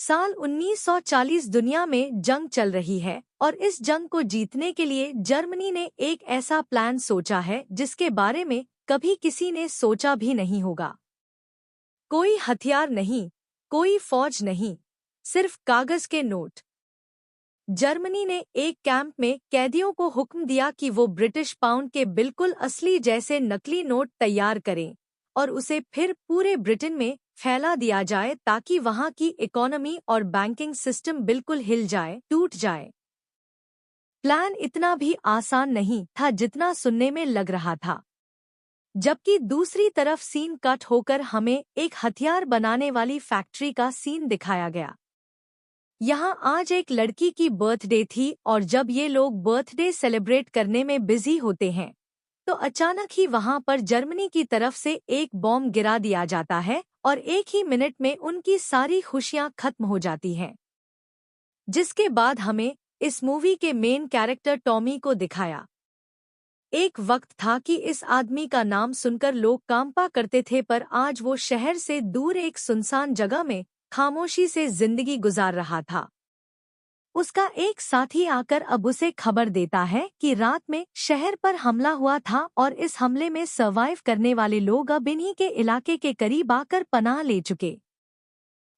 साल 1940 दुनिया में जंग चल रही है और इस जंग को जीतने के लिए जर्मनी ने एक ऐसा प्लान सोचा है जिसके बारे में कभी किसी ने सोचा भी नहीं होगा। कोई हथियार नहीं, कोई फौज नहीं, सिर्फ कागज के नोट। जर्मनी ने एक कैंप में कैदियों को हुक्म दिया कि वो ब्रिटिश पाउंड के बिल्कुल असली जैसे नकली नोट तैयार करें और उसे फिर पूरे ब्रिटेन में फैला दिया जाए ताकि वहां की इकोनॉमी और बैंकिंग सिस्टम बिल्कुल हिल जाए, टूट जाए। प्लान इतना भी आसान नहीं था जितना सुनने में लग रहा था। जबकि दूसरी तरफ सीन कट होकर हमें एक हथियार बनाने वाली फैक्ट्री का सीन दिखाया गया। यहाँ आज एक लड़की की बर्थडे थी और जब ये लोग बर्थडे सेलिब्रेट करने में बिजी होते हैं तो अचानक ही वहां पर जर्मनी की तरफ से एक बॉम्ब गिरा दिया जाता है और एक ही मिनट में उनकी सारी खुशियां खत्म हो जाती हैं। जिसके बाद हमें इस मूवी के मेन कैरेक्टर टॉमी को दिखाया। एक वक्त था कि इस आदमी का नाम सुनकर लोग कांपा करते थे, पर आज वो शहर से दूर एक सुनसान जगह में खामोशी से जिंदगी गुजार रहा था। उसका एक साथी आकर अब उसे खबर देता है कि रात में शहर पर हमला हुआ था और इस हमले में सर्वाइव करने वाले लोग अब इन्हीं के इलाके के करीब आकर पनाह ले चुके।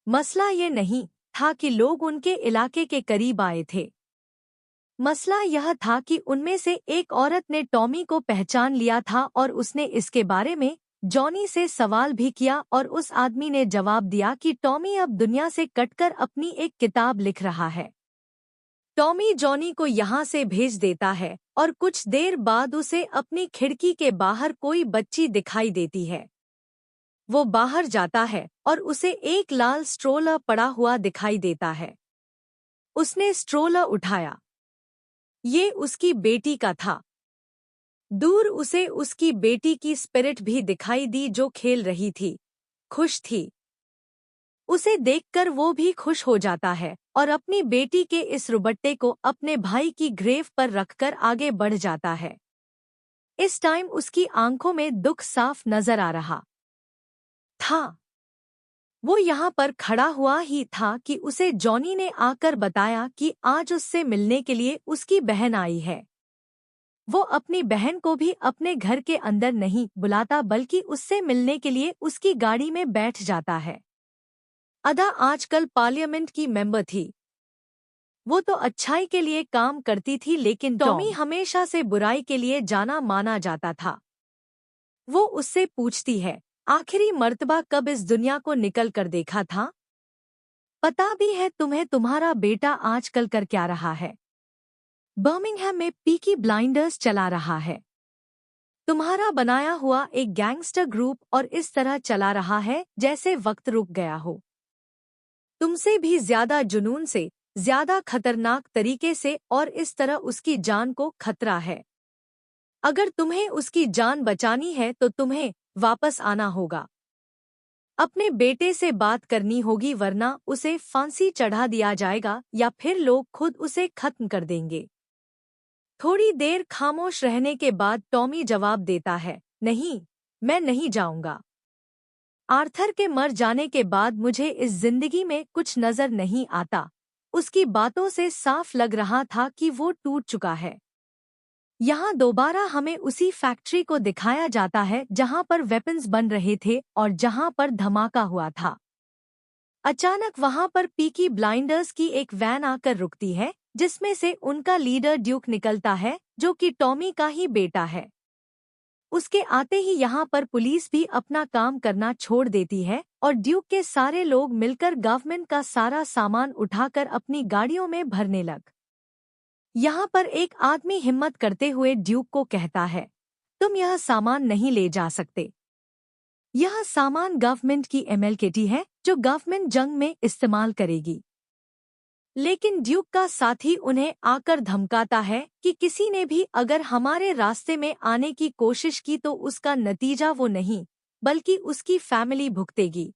मसला ये नहीं था कि लोग उनके इलाके के करीब आए थे। मसला यह था कि उनमें से एक औरत ने टॉमी को पहचान लिया था और उसने इसके बारे में जॉनी से सवाल भी किया और उस आदमी ने जवाब दिया कि टॉमी अब दुनिया से कटकर अपनी एक किताब लिख रहा है। टॉमी जॉनी को यहाँ से भेज देता है और कुछ देर बाद उसे अपनी खिड़की के बाहर कोई बच्ची दिखाई देती है। वो बाहर जाता है और उसे एक लाल स्ट्रोलर पड़ा हुआ दिखाई देता है। उसने स्ट्रोलर उठाया। ये उसकी बेटी का था। दूर उसे उसकी बेटी की स्पिरिट भी दिखाई दी जो खेल रही थी, खुश थी। उसे देखकर वो भी खुश हो जाता है और अपनी बेटी के इस रुबट्टे को अपने भाई की ग्रेव पर रखकर आगे बढ़ जाता है। इस टाइम उसकी आंखों में दुख साफ नजर आ रहा था। वो यहाँ पर खड़ा हुआ ही था कि उसे जॉनी ने आकर बताया कि आज उससे मिलने के लिए उसकी बहन आई है। वो अपनी बहन को भी अपने घर के अंदर नहीं बुलाता बल्कि उससे मिलने के लिए उसकी गाड़ी में बैठ जाता है। अदा आजकल पार्लियामेंट की मेंबर थी। वो तो अच्छाई के लिए काम करती थी, लेकिन टॉमी हमेशा से बुराई के लिए जाना माना जाता था। वो उससे पूछती है, आखिरी मर्तबा कब इस दुनिया को निकल कर देखा था? पता भी है तुम्हें तुम्हारा बेटा आजकल कर क्या रहा है? बर्मिंघम में पीकी ब्लाइंडर्स चला रहा है। तुम्हारा बनाया हुआ एक गैंगस्टर ग्रुप और इस तरह चला रहा है जैसे वक्त रुक गया हो। तुमसे भी ज्यादा जुनून से, ज्यादा खतरनाक तरीके से, और इस तरह उसकी जान को खतरा है। अगर तुम्हें उसकी जान बचानी है तो तुम्हें वापस आना होगा। अपने बेटे से बात करनी होगी वरना उसे फांसी चढ़ा दिया जाएगा या फिर लोग खुद उसे खत्म कर देंगे। थोड़ी देर खामोश रहने के बाद टॉमी जवाब देता है, नहीं, मैं नहीं जाऊंगा। आर्थर के मर जाने के बाद मुझे इस जिंदगी में कुछ नजर नहीं आता। उसकी बातों से साफ लग रहा था कि वो टूट चुका है। यहाँ दोबारा हमें उसी फैक्ट्री को दिखाया जाता है जहाँ पर वेपन्स बन रहे थे और जहाँ पर धमाका हुआ था। अचानक वहाँ पर पीकी ब्लाइंडर्स की एक वैन आकर रुकती है जिसमें से उनका लीडर ड्यूक निकलता है जो कि टॉमी का ही बेटा है। उसके आते ही यहाँ पर पुलिस भी अपना काम करना छोड़ देती है और ड्यूक के सारे लोग मिलकर गवर्नमेंट का सारा सामान उठाकर अपनी गाड़ियों में भरने लग। यहाँ पर एक आदमी हिम्मत करते हुए ड्यूक को कहता है, तुम यह सामान नहीं ले जा सकते। यह सामान गवर्नमेंट की एमएलकेटी है जो गवर्नमेंट जंग में इस्तेमाल करेगी। लेकिन ड्यूक का साथी उन्हें आकर धमकाता है कि किसी ने भी अगर हमारे रास्ते में आने की कोशिश की तो उसका नतीजा वो नहीं बल्कि उसकी फैमिली भुगतेगी।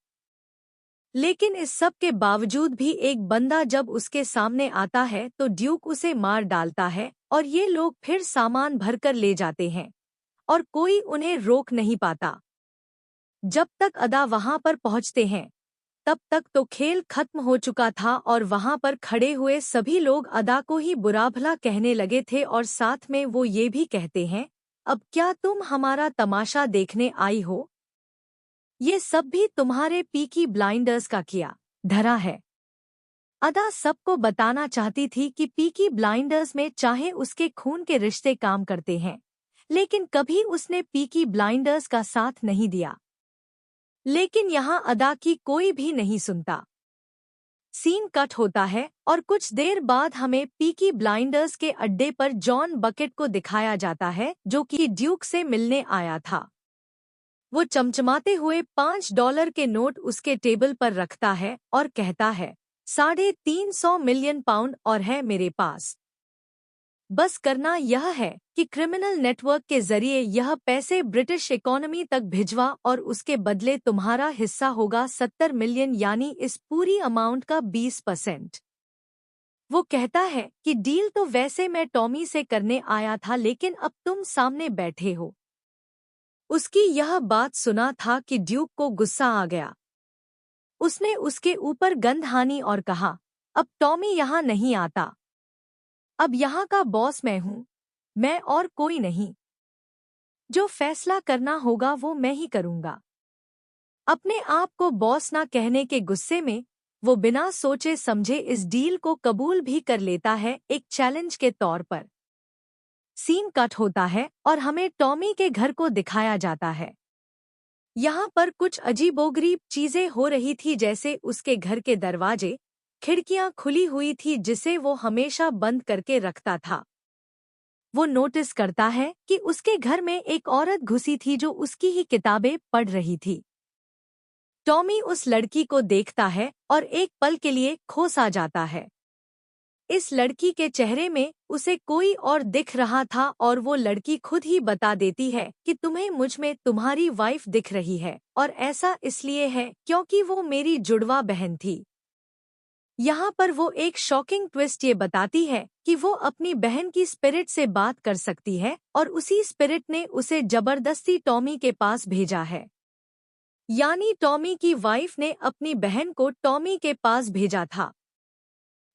लेकिन इस सब के बावजूद भी एक बंदा जब उसके सामने आता है तो ड्यूक उसे मार डालता है और ये लोग फिर सामान भरकर ले जाते हैं और कोई उन्हें रोक नहीं पाता। जब तक अदा वहां पर पहुंचते हैं तब तक तो खेल खत्म हो चुका था और वहां पर खड़े हुए सभी लोग अदा को ही बुरा भला कहने लगे थे और साथ में वो ये भी कहते हैं, अब क्या तुम हमारा तमाशा देखने आई हो? ये सब भी तुम्हारे पीकी ब्लाइंडर्स का किया धरा है। अदा सबको बताना चाहती थी कि पीकी ब्लाइंडर्स में चाहे उसके खून के रिश्ते काम करते हैं, लेकिन कभी उसने पीकी ब्लाइंडर्स का साथ नहीं दिया। लेकिन यहाँ अदा की कोई भी नहीं सुनता। सीन कट होता है और कुछ देर बाद हमें पीकी ब्लाइंडर्स के अड्डे पर जॉन बकेट को दिखाया जाता है, जो कि ड्यूक से मिलने आया था। वो चमचमाते हुए $5 के नोट उसके टेबल पर रखता है और कहता है, 350 मिलियन पाउंड और है मेरे पास। बस करना यह है कि क्रिमिनल नेटवर्क के जरिए यह पैसे ब्रिटिश इकोनॉमी तक भिजवा और उसके बदले तुम्हारा हिस्सा होगा 70 मिलियन, यानी इस पूरी अमाउंट का 20%। वो कहता है कि डील तो वैसे मैं टॉमी से करने आया था, लेकिन अब तुम सामने बैठे हो। उसकी यह बात सुना था कि ड्यूक को गुस्सा आ गया। उसने उसके ऊपर गंध हानी और कहा, अब टॉमी यहाँ नहीं आता। अब यहाँ का बॉस मैं हूँ, मैं और कोई नहीं। जो फैसला करना होगा वो मैं ही करूँगा। अपने आप को बॉस ना कहने के गुस्से में वो बिना सोचे समझे इस डील को कबूल भी कर लेता है, एक चैलेंज के तौर पर। सीन कट होता है और हमें टॉमी के घर को दिखाया जाता है। यहाँ पर कुछ अजीबोगरीब चीजें हो रही थी, जैसे उसके घर के दरवाजे, खिड़कियां खुली हुई थी जिसे वो हमेशा बंद करके रखता था। वो नोटिस करता है कि उसके घर में एक औरत घुसी थी जो उसकी ही किताबें पढ़ रही थी। टॉमी उस लड़की को देखता है और एक पल के लिए खो सा जाता है। इस लड़की के चेहरे में उसे कोई और दिख रहा था और वो लड़की खुद ही बता देती है कि तुम्हें मुझ में तुम्हारी वाइफ दिख रही है, और ऐसा इसलिए है क्योंकि वो मेरी जुड़वा बहन थी। यहाँ पर वो एक शॉकिंग ट्विस्ट ये बताती है कि वो अपनी बहन की स्पिरिट से बात कर सकती है और उसी स्पिरिट ने उसे जबरदस्ती टॉमी के पास भेजा है। यानी टॉमी की वाइफ ने अपनी बहन को टॉमी के पास भेजा था।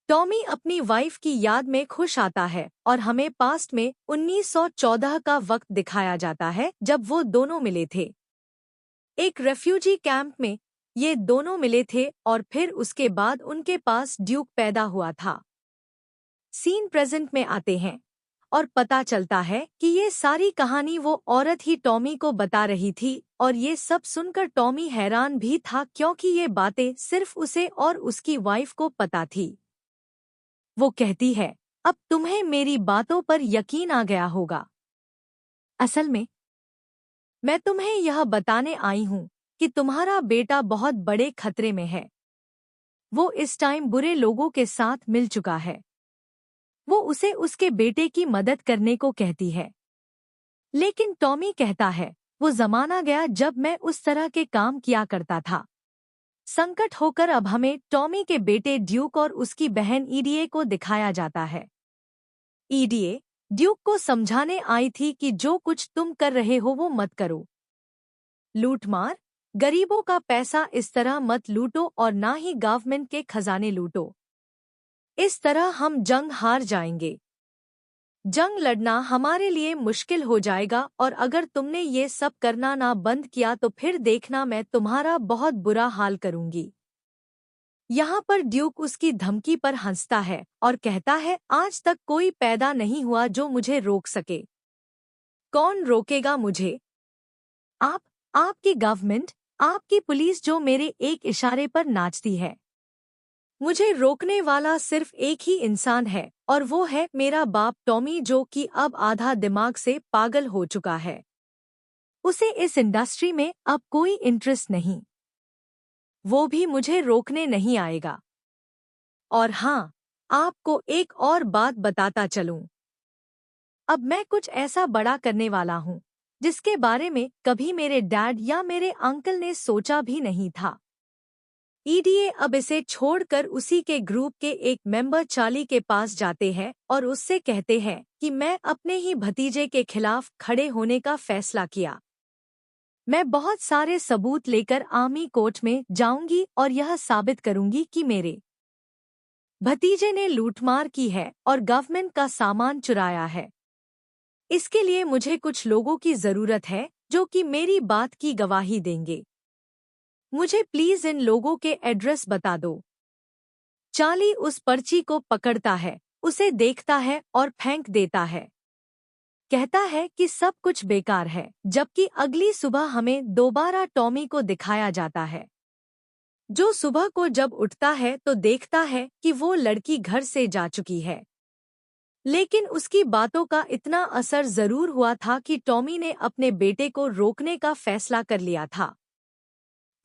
टॉमी अपनी वाइफ की याद में खुश आता है और हमें पास्ट में 1914 का वक्त दिखाया जाता है जब वो दोनों मिले थे। एक रेफ्यूजी कैंप में ये दोनों मिले थे और फिर उसके बाद उनके पास ड्यूक पैदा हुआ था। सीन प्रेजेंट में आते हैं और पता चलता है कि ये सारी कहानी वो औरत ही टॉमी को बता रही थी, और ये सब सुनकर टॉमी हैरान भी था क्योंकि ये बातें सिर्फ उसे और उसकी वाइफ को पता थी। वो कहती है, अब तुम्हें मेरी बातों पर यकीन आ गया होगा। असल में मैं तुम्हें यह बताने आई हूँ कि तुम्हारा बेटा बहुत बड़े खतरे में है। वो इस टाइम बुरे लोगों के साथ मिल चुका है। वो उसे उसके बेटे की मदद करने को कहती है, लेकिन टॉमी कहता है, वो जमाना गया जब मैं उस तरह के काम किया करता था। संकट होकर अब हमें टॉमी के बेटे ड्यूक और उसकी बहन ईडीए को दिखाया जाता है। ईडीए ड्यूक को समझाने आई थी कि जो कुछ तुम कर रहे हो वो मत करो। लूटमार, गरीबों का पैसा इस तरह मत लूटो और ना ही गवर्नमेंट के खजाने लूटो। इस तरह हम जंग हार जाएंगे। जंग लड़ना हमारे लिए मुश्किल हो जाएगा, और अगर तुमने ये सब करना ना बंद किया तो फिर देखना मैं तुम्हारा बहुत बुरा हाल करूंगी। यहाँ पर ड्यूक उसकी धमकी पर हंसता है और कहता है, आज तक कोई पैदा नहीं हुआ जो मुझे रोक सके। कौन रोकेगा मुझे? आप, आपकी गवर्नमेंट, आपकी पुलिस जो मेरे एक इशारे पर नाचती है। मुझे रोकने वाला सिर्फ एक ही इंसान है और वो है मेरा बाप टॉमी, जो कि अब आधा दिमाग से पागल हो चुका है। उसे इस इंडस्ट्री में अब कोई इंटरेस्ट नहीं। वो भी मुझे रोकने नहीं आएगा। और हाँ, आपको एक और बात बताता चलूं। अब मैं कुछ ऐसा बड़ा करने वाला हूँ जिसके बारे में कभी मेरे डैड या मेरे अंकल ने सोचा भी नहीं था। ईडीए अब इसे छोड़कर उसी के ग्रुप के एक मेंबर चार्ली के पास जाते हैं और उससे कहते हैं कि मैं अपने ही भतीजे के खिलाफ खड़े होने का फैसला किया। मैं बहुत सारे सबूत लेकर आर्मी कोर्ट में जाऊंगी और यह साबित करूंगी कि मेरे भतीजे ने लूटमार की है और गवर्नमेंट का सामान चुराया है। इसके लिए मुझे कुछ लोगों की जरूरत है जो कि मेरी बात की गवाही देंगे। मुझे प्लीज इन लोगों के एड्रेस बता दो। चार्ली उस पर्ची को पकड़ता है, उसे देखता है और फेंक देता है। कहता है कि सब कुछ बेकार है, जबकि अगली सुबह हमें दोबारा टॉमी को दिखाया जाता है, जो सुबह को जब उठता है तो देखता है कि वो लड़की घर से जा चुकी है। लेकिन उसकी बातों का इतना असर जरूर हुआ था कि टॉमी ने अपने बेटे को रोकने का फैसला कर लिया था।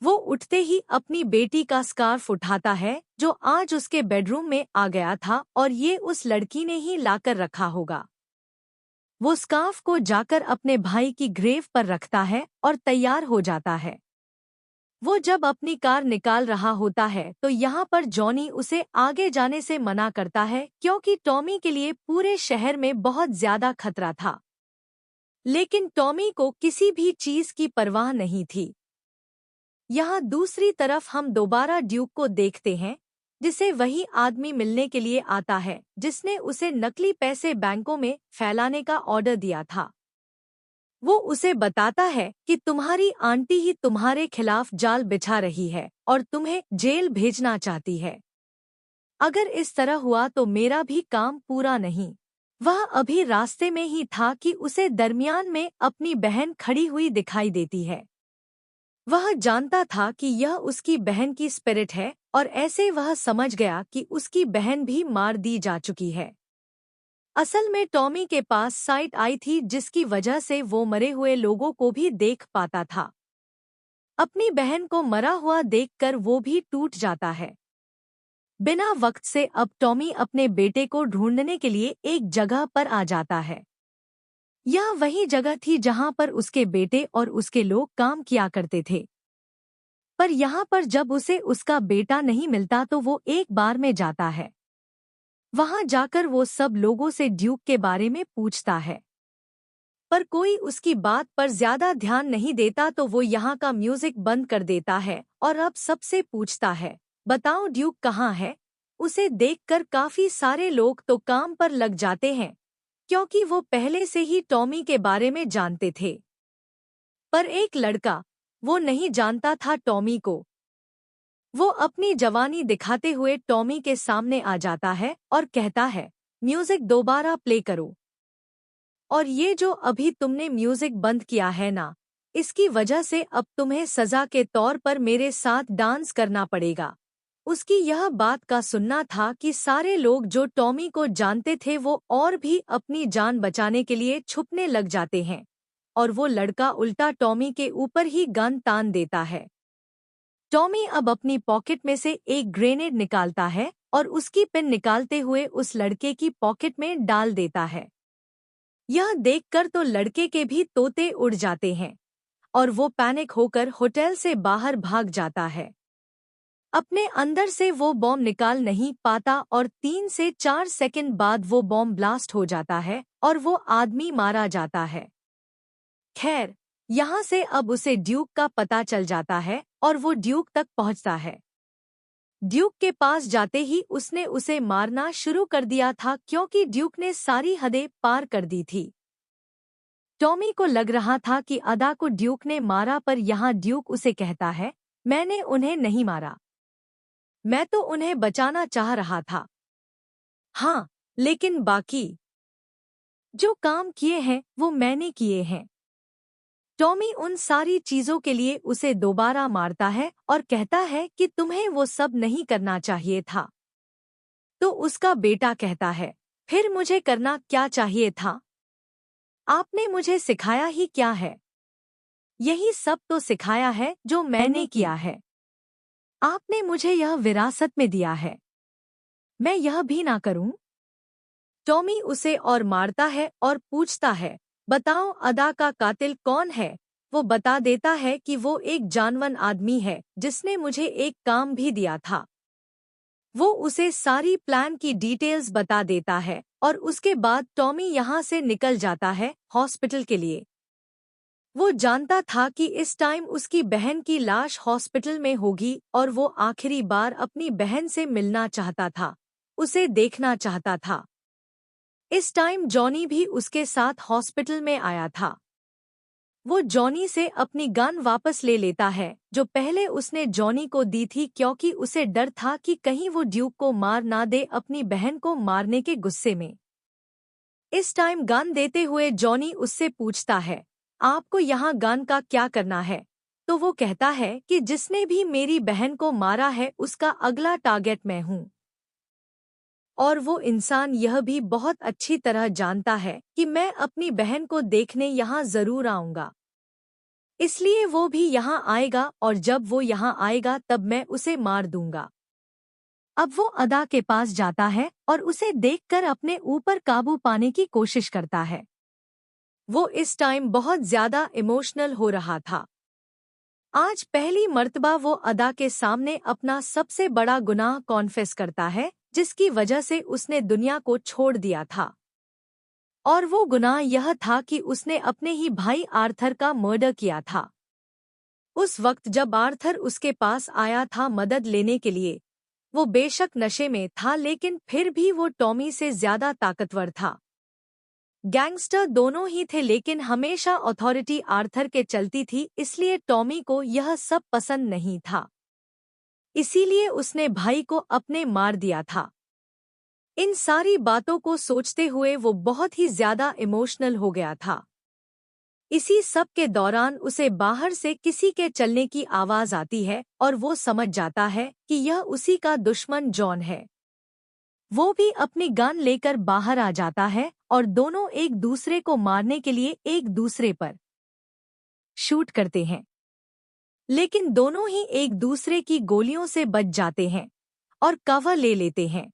वो उठते ही अपनी बेटी का स्कार्फ उठाता है जो आज उसके बेडरूम में आ गया था और ये उस लड़की ने ही लाकर रखा होगा। वो स्कार्फ को जाकर अपने भाई की ग्रेव पर रखता है और तैयार हो जाता है। वो जब अपनी कार निकाल रहा होता है तो यहाँ पर जॉनी उसे आगे जाने से मना करता है क्योंकि टॉमी के लिए पूरे शहर में बहुत ज्यादा खतरा था। लेकिन टॉमी को किसी भी चीज की परवाह नहीं थी। यहाँ दूसरी तरफ हम दोबारा ड्यूक को देखते हैं, जिसे वही आदमी मिलने के लिए आता है जिसने उसे नकली पैसे बैंकों में फैलाने का ऑर्डर दिया था। वो उसे बताता है कि तुम्हारी आंटी ही तुम्हारे खिलाफ जाल बिछा रही है और तुम्हें जेल भेजना चाहती है। अगर इस तरह हुआ तो मेरा भी काम पूरा नहीं। वह अभी रास्ते में ही था कि उसे दरमियान में अपनी बहन खड़ी हुई दिखाई देती है। वह जानता था कि यह उसकी बहन की स्पिरिट है और ऐसे वह समझ गया कि उसकी बहन भी मार दी जा चुकी है। असल में टॉमी के पास साइट आई थी जिसकी वजह से वो मरे हुए लोगों को भी देख पाता था। अपनी बहन को मरा हुआ देखकर वो भी टूट जाता है। बिना वक्त से अब टॉमी अपने बेटे को ढूंढने के लिए एक जगह पर आ जाता है। यह वही जगह थी जहां पर उसके बेटे और उसके लोग काम किया करते थे। पर यहाँ पर जब उसे उसका बेटा नहीं मिलता तो वो एक बार में जाता है। वहां जाकर वो सब लोगों से ड्यूक के बारे में पूछता है, पर कोई उसकी बात पर ज्यादा ध्यान नहीं देता तो वो यहाँ का म्यूजिक बंद कर देता है और अब सबसे पूछता है, बताओ ड्यूक कहाँ है। उसे देखकर काफी सारे लोग तो काम पर लग जाते हैं क्योंकि वो पहले से ही टॉमी के बारे में जानते थे। पर एक लड़का, वो नहीं जानता था टॉमी को। वो अपनी जवानी दिखाते हुए टॉमी के सामने आ जाता है और कहता है, म्यूजिक दोबारा प्ले करो। और ये जो अभी तुमने म्यूजिक बंद किया है ना, इसकी वजह से अब तुम्हें सजा के तौर पर मेरे साथ डांस करना पड़ेगा। उसकी यह बात का सुनना था कि सारे लोग जो टॉमी को जानते थे वो और भी अपनी जान बचाने के लिए छुपने लग जाते हैं और वो लड़का उल्टा टॉमी के ऊपर ही गन तान देता है। टॉमी अब अपनी पॉकेट में से एक ग्रेनेड निकालता है और उसकी पिन निकालते हुए उस लड़के की पॉकेट में डाल देता है। यह देखकर तो लड़के के भी तोते उड़ जाते हैं और वो पैनिक होकर होटल से बाहर भाग जाता है। अपने अंदर से वो बॉम्ब निकाल नहीं पाता और 3 से 4 सेकंड बाद वो बॉम्ब ब्लास्ट हो जाता है और वो आदमी मारा जाता है। खैर, यहाँ से अब उसे ड्यूक का पता चल जाता है और वो ड्यूक तक पहुँचता है। ड्यूक के पास जाते ही उसने उसे मारना शुरू कर दिया था क्योंकि ड्यूक ने सारी हदें पार कर दी थी। टॉमी को लग रहा था कि अदा को ड्यूक ने मारा, पर यहाँ ड्यूक उसे कहता है, मैंने उन्हें नहीं मारा, मैं तो उन्हें बचाना चाह रहा था। हाँ, लेकिन बाकी जो काम किए हैं वो मैंने किए हैं। टॉमी उन सारी चीजों के लिए उसे दोबारा मारता है और कहता है कि तुम्हें वो सब नहीं करना चाहिए था। तो उसका बेटा कहता है, फिर मुझे करना क्या चाहिए था? आपने मुझे सिखाया ही क्या है? यही सब तो सिखाया है जो मैंने किया है। आपने मुझे यह विरासत में दिया है, मैं यह भी ना करूं? टॉमी उसे और मारता है और पूछता है, बताओ अदा का कातिल कौन है? वो बता देता है कि वो एक जानवर आदमी है जिसने मुझे एक काम भी दिया था। वो उसे सारी प्लान की डिटेल्स बता देता है और उसके बाद टॉमी यहाँ से निकल जाता है हॉस्पिटल के लिए। वो जानता था कि इस टाइम उसकी बहन की लाश हॉस्पिटल में होगी और वो आखिरी बार अपनी बहन से मिलना चाहता था, उसे देखना चाहता था। इस टाइम जॉनी भी उसके साथ हॉस्पिटल में आया था। वो जॉनी से अपनी गन वापस ले लेता है जो पहले उसने जॉनी को दी थी, क्योंकि उसे डर था कि कहीं वो ड्यूक को मार ना दे अपनी बहन को मारने के गुस्से में। इस टाइम गन देते हुए जॉनी उससे पूछता है, आपको यहाँ गन का क्या करना है? तो वो कहता है कि जिसने भी मेरी बहन को मारा है उसका अगला टारगेट मैं हूँ। और वो इंसान यह भी बहुत अच्छी तरह जानता है कि मैं अपनी बहन को देखने यहाँ जरूर आऊँगा, इसलिए वो भी यहाँ आएगा और जब वो यहाँ आएगा तब मैं उसे मार दूंगा। अब वो अदा के पास जाता है और उसे देखकर अपने ऊपर काबू पाने की कोशिश करता है। वो इस टाइम बहुत ज्यादा इमोशनल हो रहा था। आज पहली मर्तबा वो अदा के सामने अपना सबसे बड़ा गुनाह कॉन्फेस करता है, जिसकी वजह से उसने दुनिया को छोड़ दिया था। और वो गुनाह यह था कि उसने अपने ही भाई आर्थर का मर्डर किया था। उस वक्त जब आर्थर उसके पास आया था मदद लेने के लिए, वो बेशक नशे में था लेकिन फिर भी वो टॉमी से ज्यादा ताकतवर था। गैंगस्टर दोनों ही थे लेकिन हमेशा अथॉरिटी आर्थर के चलती थी, इसलिए टॉमी को यह सब पसंद नहीं था। इसीलिए उसने भाई को अपने मार दिया था। इन सारी बातों को सोचते हुए वो बहुत ही ज्यादा इमोशनल हो गया था। इसी सब के दौरान उसे बाहर से किसी के चलने की आवाज आती है और वो समझ जाता है कि यह उसी का दुश्मन जॉन है। वो भी अपनी गन लेकर बाहर आ जाता है और दोनों एक दूसरे को मारने के लिए एक दूसरे पर शूट करते हैं, लेकिन दोनों ही एक दूसरे की गोलियों से बच जाते हैं और कवर ले लेते हैं।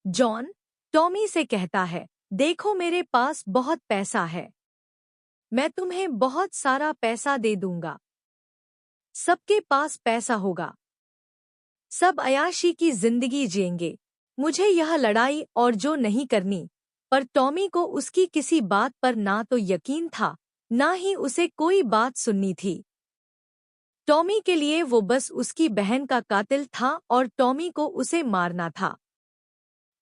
जॉन टॉमी से कहता है, देखो मेरे पास बहुत पैसा है, मैं तुम्हें बहुत सारा पैसा दे दूंगा। सबके पास पैसा होगा, सब अयाशी की जिंदगी जिएंगे, मुझे यह लड़ाई और जो नहीं करनी। पर टॉमी को उसकी किसी बात पर ना तो यकीन था, ना ही उसे कोई बात सुननी थी। टॉमी के लिए वो बस उसकी बहन का कातिल था और टॉमी को उसे मारना था।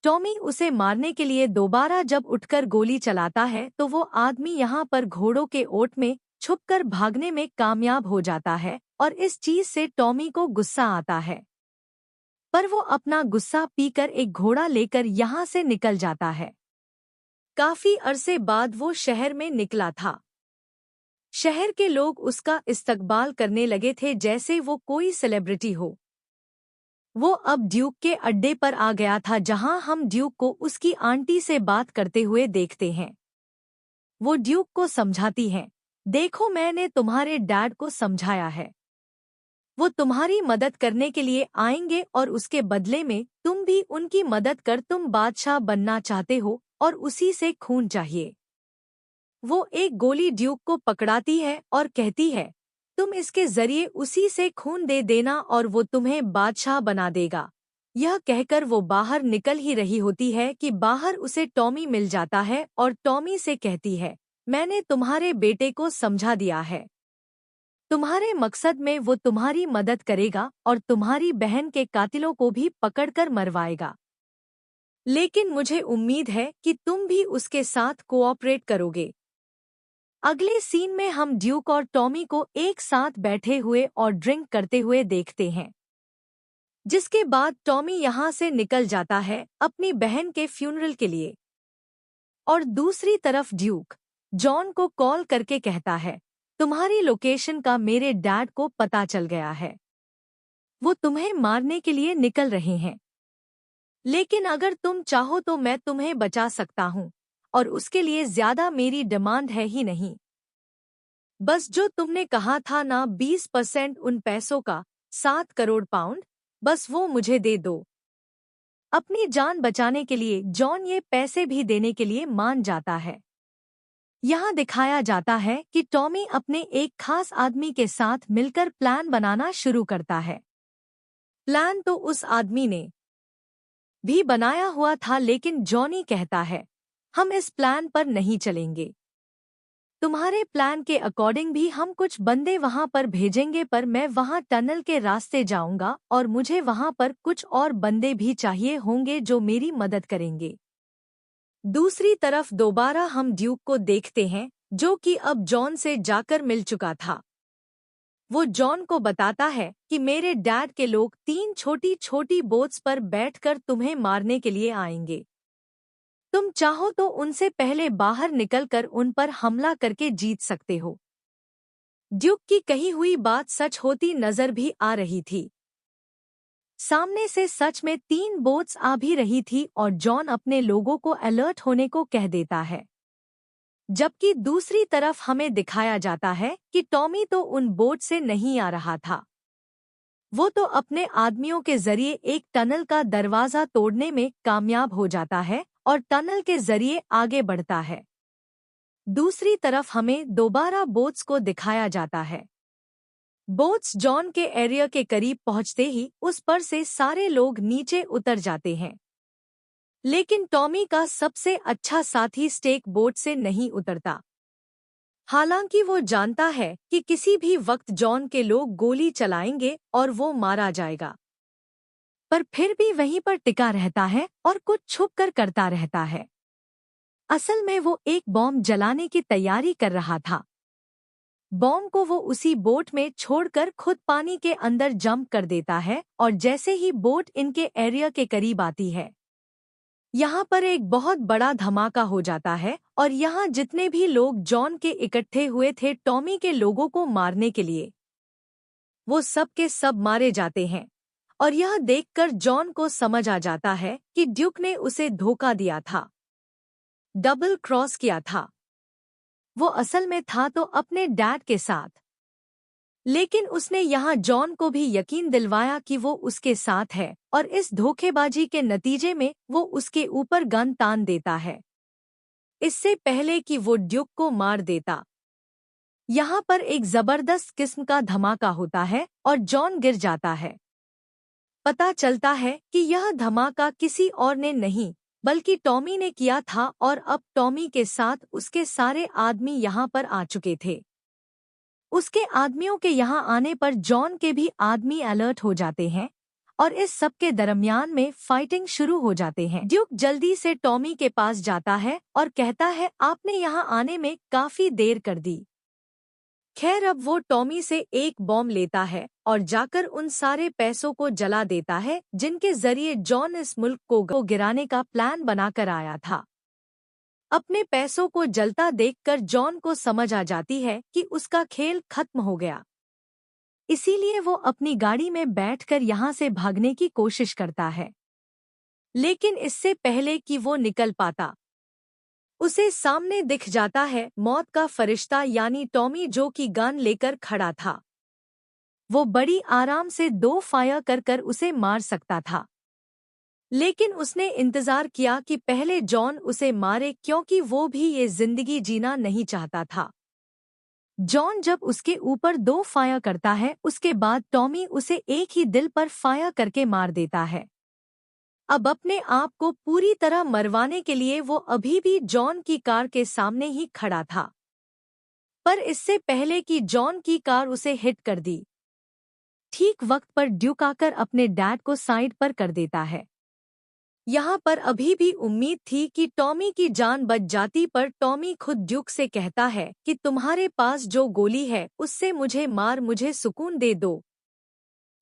टॉमी उसे मारने के लिए दोबारा जब उठकर गोली चलाता है तो वो आदमी यहाँ पर घोड़ों के ओट में छुपकर भागने में कामयाब हो जाता है और इस चीज से टॉमी को गुस्सा आता है। पर वो अपना गुस्सा पीकर एक घोड़ा लेकर यहाँ से निकल जाता है। काफी अरसे बाद वो शहर में निकला था। शहर के लोग उसका इस्तकबाल करने लगे थे जैसे वो कोई सेलिब्रिटी हो। वो अब ड्यूक के अड्डे पर आ गया था जहां हम ड्यूक को उसकी आंटी से बात करते हुए देखते हैं। वो ड्यूक को समझाती हैं, देखो मैंने तुम्हारे डैड को समझाया है, वो तुम्हारी मदद करने के लिए आएंगे और उसके बदले में तुम भी उनकी मदद कर, तुम बादशाह बनना चाहते हो और उसी से खून चाहिए। वो एक गोली ड्यूक को पकड़ाती है और कहती है, तुम इसके जरिए उसी से खून दे देना और वो तुम्हें बादशाह बना देगा। यह कहकर वो बाहर निकल ही रही होती है कि बाहर उसे टॉमी मिल जाता है और टॉमी से कहती है, मैंने तुम्हारे बेटे को समझा दिया है, तुम्हारे मकसद में वो तुम्हारी मदद करेगा और तुम्हारी बहन के कातिलों को भी पकड़कर मरवाएगा। लेकिन मुझे उम्मीद है कि तुम भी उसके साथ कोऑपरेट करोगे। अगले सीन में हम ड्यूक और टॉमी को एक साथ बैठे हुए और ड्रिंक करते हुए देखते हैं, जिसके बाद टॉमी यहाँ से निकल जाता है अपनी बहन के फ्यूनरल के लिए। और दूसरी तरफ ड्यूक जॉन को कॉल करके कहता है, तुम्हारी लोकेशन का मेरे डैड को पता चल गया है, वो तुम्हें मारने के लिए निकल रहे हैं, लेकिन अगर तुम चाहो तो मैं तुम्हें बचा सकता हूँ और उसके लिए ज्यादा मेरी डिमांड है ही नहीं। बस जो तुमने कहा था ना 20% उन पैसों का, 7 करोड़ पाउंड, बस वो मुझे दे दो। अपनी जान बचाने के लिए जॉन ये पैसे भी देने के लिए मान जाता है। यहाँ दिखाया जाता है कि टॉमी अपने एक खास आदमी के साथ मिलकर प्लान बनाना शुरू करता है। प्लान तो उस आदमी ने भी बनाया हुआ था, लेकिन जॉनी कहता है, हम इस प्लान पर नहीं चलेंगे, तुम्हारे प्लान के अकॉर्डिंग भी हम कुछ बंदे वहां पर भेजेंगे, पर मैं वहां टनल के रास्ते जाऊंगा और मुझे वहां पर कुछ और बंदे भी चाहिए होंगे जो मेरी मदद करेंगे। दूसरी तरफ दोबारा हम ड्यूक को देखते हैं, जो कि अब जॉन से जाकर मिल चुका था। वो जॉन को बताता है कि मेरे डैड के लोग 3 छोटी छोटी बोट्स पर बैठकर तुम्हें मारने के लिए आएंगे। तुम चाहो तो उनसे पहले बाहर निकलकर उन पर हमला करके जीत सकते हो। ड्यूक की कही हुई बात सच होती नजर भी आ रही थी। सामने से सच में 3 बोट्स आ भी रही थी और जॉन अपने लोगों को अलर्ट होने को कह देता है। जबकि दूसरी तरफ हमें दिखाया जाता है कि टॉमी तो उन बोट से नहीं आ रहा था। वो तो अपने आदमियों के जरिए एक टनल का दरवाजा तोड़ने में कामयाब हो जाता है और टनल के जरिए आगे बढ़ता है। दूसरी तरफ हमें दोबारा बोट्स को दिखाया जाता है। बोट्स जॉन के एरिया के करीब पहुंचते ही उस पर से सारे लोग नीचे उतर जाते हैं, लेकिन टॉमी का सबसे अच्छा साथी स्टेक बोट से नहीं उतरता। हालांकि वो जानता है कि किसी भी वक्त जॉन के लोग गोली चलाएंगे और वो मारा जाएगा, पर फिर भी वहीं पर टिका रहता है और कुछ छुपकर करता रहता है। असल में वो एक बॉम्ब जलाने की तैयारी कर रहा था। बॉम्ब को वो उसी बोट में छोड़कर खुद पानी के अंदर जंप कर देता है और जैसे ही बोट इनके एरिया के करीब आती है, यहाँ पर एक बहुत बड़ा धमाका हो जाता है और यहाँ जितने भी लोग जॉन के इकट्ठे हुए थे टॉमी के लोगों को मारने के लिए, वो सब के सब मारे जाते हैं। और यह देखकर जॉन को समझ आ जाता है कि ड्यूक ने उसे धोखा दिया था, डबल क्रॉस किया था। वो असल में था तो अपने डैड के साथ, लेकिन उसने यहाँ जॉन को भी यकीन दिलवाया कि वो उसके साथ है और इस धोखेबाजी के नतीजे में वो उसके ऊपर गन तान देता है, इससे पहले कि वो ड्यूक को मार देता। यहाँ पर एक जबरदस्त किस्म का धमाका होता है और जॉन गिर जाता है। पता चलता है कि यह धमाका किसी और ने नहीं बल्कि टॉमी ने किया था और अब टॉमी के साथ उसके सारे आदमी यहाँ पर आ चुके थे। उसके आदमियों के यहाँ आने पर जॉन के भी आदमी अलर्ट हो जाते हैं और इस सब के दरमियान में फाइटिंग शुरू हो जाते हैं। ड्यूक जल्दी से टॉमी के पास जाता है और कहता है, आपने यहाँ आने में काफी देर कर दी। खैर अब वो टॉमी से एक बॉम्ब लेता है और जाकर उन सारे पैसों को जला देता है जिनके जरिए जॉन इस मुल्क को गिराने का प्लान बनाकर आया था। अपने पैसों को जलता देखकर जॉन को समझ आ जाती है कि उसका खेल खत्म हो गया। इसीलिए वो अपनी गाड़ी में बैठकर यहाँ से भागने की कोशिश करता है, लेकिन इससे पहले कि वो निकल पाता, उसे सामने दिख जाता है मौत का फरिश्ता यानी टॉमी, जो कि गन लेकर खड़ा था। वो बड़ी आराम से 2 फायर कर उसे मार सकता था, लेकिन उसने इंतजार किया कि पहले जॉन उसे मारे क्योंकि वो भी ये जिंदगी जीना नहीं चाहता था। जॉन जब उसके ऊपर 2 फायर करता है उसके बाद टॉमी उसे एक ही दिल पर फायर करके मार देता है। अब अपने आप को पूरी तरह मरवाने के लिए वो अभी भी जॉन की कार के सामने ही खड़ा था, पर इससे पहले कि जॉन की कार उसे हिट कर दी, ठीक वक्त पर ड्यूक आकर अपने डैड को साइड पर कर देता है। यहाँ पर अभी भी उम्मीद थी कि टॉमी की जान बच जाती, पर टॉमी खुद ड्यूक से कहता है कि तुम्हारे पास जो गोली है उससे मुझे मार, मुझे सुकून दे दो।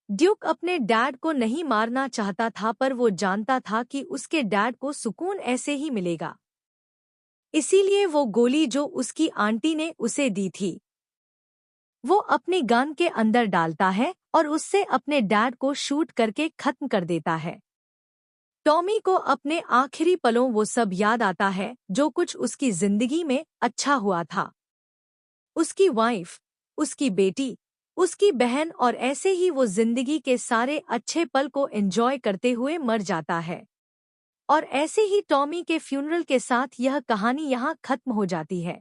ड्यूक अपने डैड को नहीं मारना चाहता था, पर वो जानता था कि उसके डैड को सुकून ऐसे ही मिलेगा। इसीलिए वो गोली जो उसकी आंटी ने उसे दी थी वो अपनी गन के अंदर डालता है और उससे अपने डैड को शूट करके खत्म कर देता है। टॉमी को अपने आखिरी पलों वो सब याद आता है जो कुछ उसकी जिंदगी में अच्छा हुआ था। उसकी वाइफ, उसकी बेटी, उसकी बहन, और ऐसे ही वो जिंदगी के सारे अच्छे पल को एंजॉय करते हुए मर जाता है। और ऐसे ही टॉमी के फ्यूनरल के साथ यह कहानी यहाँ खत्म हो जाती है।